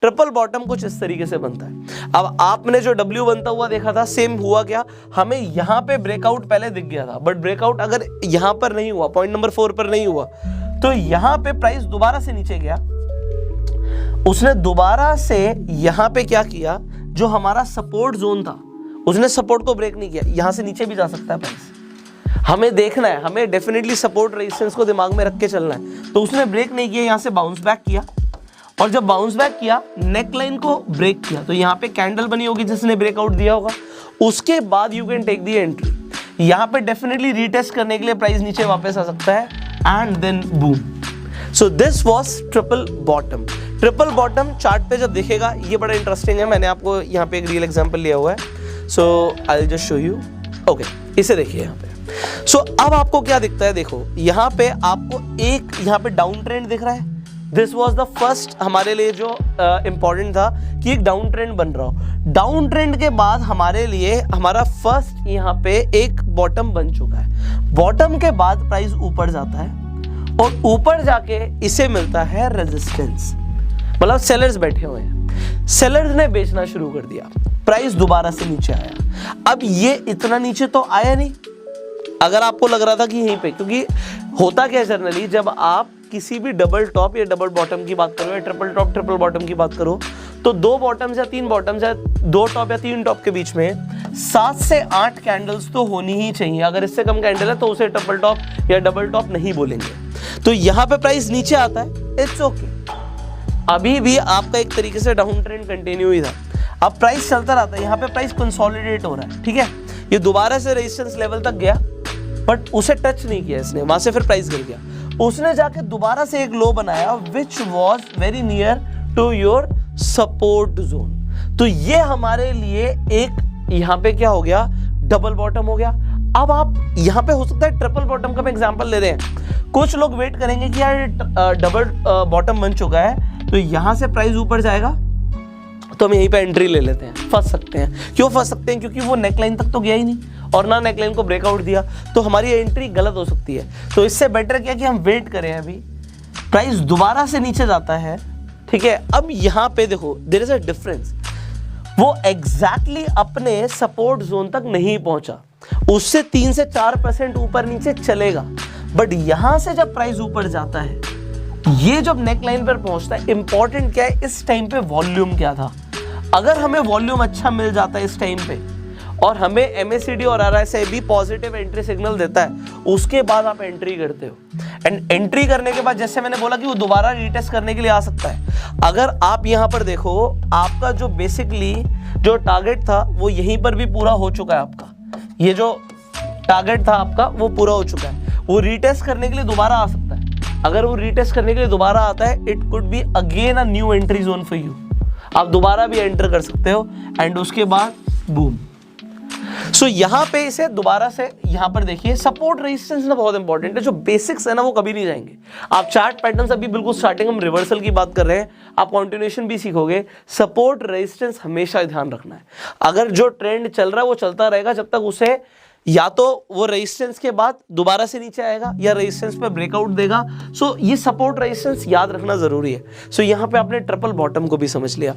Triple bottom कुछ इस तरीके से बनता है। अब आपने जो W बनता हुआ देखा था, सेम हुआ क्या, हमें यहां पे ब्रेकआउट पहले दिख गया था, बट ब्रेकआउट अगर यहां पर नहीं हुआ, पॉइंट नंबर 4 पर नहीं हुआ, तो यहां पे प्राइस दोबारा से नीचे गया। उसने दोबारा से यहां पे क्या किया, जो हमारा सपोर्ट जोन था, उसने सपोर्ट को ब्रेक नहीं किया। यहां से नीचे भी जा सकता है प्राइस, हमें देखना है, हमें डेफिनेटली सपोर्ट रेजिस्टेंस को दिमाग में रख के चलना है। तो उसने ब्रेक नहीं किया, यहां से बाउंस बैक किया, और जब बाउंस बैक किया, नेक लाइन को ब्रेक किया, तो यहाँ पे कैंडल बनी होगी जिसने ब्रेकआउट दिया होगा। उसके बाद you can take the entry. यहाँ पे डेफिनेटली रीटेस्ट करने के लिए प्राइस नीचे वापस आ सकता है, and then boom. So this was triple bottom. Triple bottom chart पे जब देखेगा, ये बड़ा इंटरेस्टिंग है, मैंने आपको यहाँ पे एक रियल एग्जांपल लिया हुआ है। So I will just show you. Okay, इसे देखिए यहाँ पे। सो अब आपको क्या दिखता है, देखो यहाँ पे आपको एक यहाँ पे डाउन ट्रेंड दिख रहा है। दिस वॉज द फर्स्ट हमारे लिए जो इंपॉर्टेंट था कि एक डाउन ट्रेंड बन रहा हो। डाउन ट्रेंड के बाद हमारे लिए हमारा फर्स्ट यहाँ पे एक बॉटम बन चुका है। बॉटम के बाद प्राइस ऊपर जाता है, और ऊपर जाके इसे मिलता है रेजिस्टेंस, मतलब सेलर्स बैठे हुए हैं, सेलर्स ने बेचना शुरू कर दिया, प्राइस दोबारा से नीचे आया। अब ये इतना नीचे तो आया नहीं, अगर आपको लग रहा था कि यहीं पे, क्योंकि होता क्या जनरली, जब आप किसी भी डबल टॉप या डबल बॉटम की बात करो, या ट्रिपल टॉप ट्रिपल बॉटम की बात करो, तो 2 बॉटम्स या 3 बॉटम्स या 2 टॉप या 3 टॉप के बीच में 7 से 8 कैंडल्स तो होनी ही चाहिए। अगर इससे कम कैंडल है तो उसे ट्रिपल टॉप या डबल टॉप नहीं बोलेंगे। तो यहाँ पे प्राइस नीचे आता है, इट्स ओके। अभी भी आपका एक तरीके से डाउन ट्रेंड कंटिन्यू ही था। अब प्राइस चलता रहता है, यहाँ पे प्राइस कंसोलिडेट हो रहा है, ठीक है। ये दोबारा से रेजिस्टेंस लेवल तक गया, बट उसे टच नहीं किया इसने, वहां से फिर प्राइस गिर गया। उसने जाके दोबारा से एक लो बनाया, which was very near to your support zone. तो ये हमारे लिए एक यहाँ पे क्या हो गया, डबल बॉटम हो गया। अब आप यहाँ पे हो सकता है ट्रिपल बॉटम का एग्जांपल ले रहे हैं। कुछ लोग वेट करेंगे कि यार डबल बॉटम बन चुका है, तो यहां से प्राइस ऊपर जाएगा, तो हम यहीं पे एंट्री ले लेते हैं। फंस सकते हैं। क्यों फंस सकते हैं? क्योंकि वो नेकलाइन तक तो गया ही नहीं, और ना नेकलाइन को ब्रेकआउट दिया, तो हमारी एंट्री गलत हो सकती है। तो इससे बेटर क्या कि हम वेट करें। अभी प्राइस दोबारा से नीचे जाता है, ठीक है। अब यहाँ पे देखो, देयर इज अ डिफरेंस। वो एग्जैक्टली अपने सपोर्ट जोन तक नहीं पहुंचा, उससे 3 से 4% ऊपर नीचे चलेगा, बट यहां से जब प्राइस ऊपर जाता है, ये जब नेकलाइन पर पहुंचता है, इंपॉर्टेंट क्या है, इस टाइम पे वॉल्यूम क्या था। अगर हमें वॉल्यूम अच्छा मिल जाता है इस टाइम पे, और हमें MACD और RSI भी पॉजिटिव एंट्री सिग्नल देता है, उसके बाद आप एंट्री करते हो। एंड एंट्री करने के बाद, जैसे मैंने बोला कि वो दोबारा रीटेस्ट करने के लिए आ सकता है। अगर आप यहां पर देखो, आपका जो बेसिकली जो टारगेट था वो यहीं पर भी पूरा हो चुका है। आपका ये जो टारगेट था आपका वो पूरा हो चुका है। वो रीटेस्ट करने के लिए दोबारा आ सकता है। अगर वो रीटेस्ट करने के लिए दोबारा आता है, it could be again a new entry zone for you. आप दोबारा भी एंटर कर सकते हो, एंड उसके बाद बूम। सो यहाँ पे इसे दोबारा से यहाँ पर देखिए, सपोर्ट रेजिस्टेंस ना बहुत इंपॉर्टेंट है। जो बेसिक्स है ना, वो कभी नहीं जाएंगे। आप चार्ट पैटर्न्स, अभी बिल्कुल स्टार्टिंग हम रिवर्सल की बात कर रहे हैं, आप कंटिन्यूएशन भी सीखोगे। सपोर्ट रेजिस्टेंस हमेशा ध्यान रखना है। अगर जो ट्रेंड चल रहा है वो चलता रहेगा जब तक उसे, या तो वो रेजिस्टेंस के बाद दोबारा से नीचे आएगा, या रेजिस्टेंस पे ब्रेकआउट देगा। सो ये सपोर्ट रेजिस्टेंस याद रखना जरूरी है। सो यहाँ पे आपने ट्रिपल बॉटम को भी समझ लिया।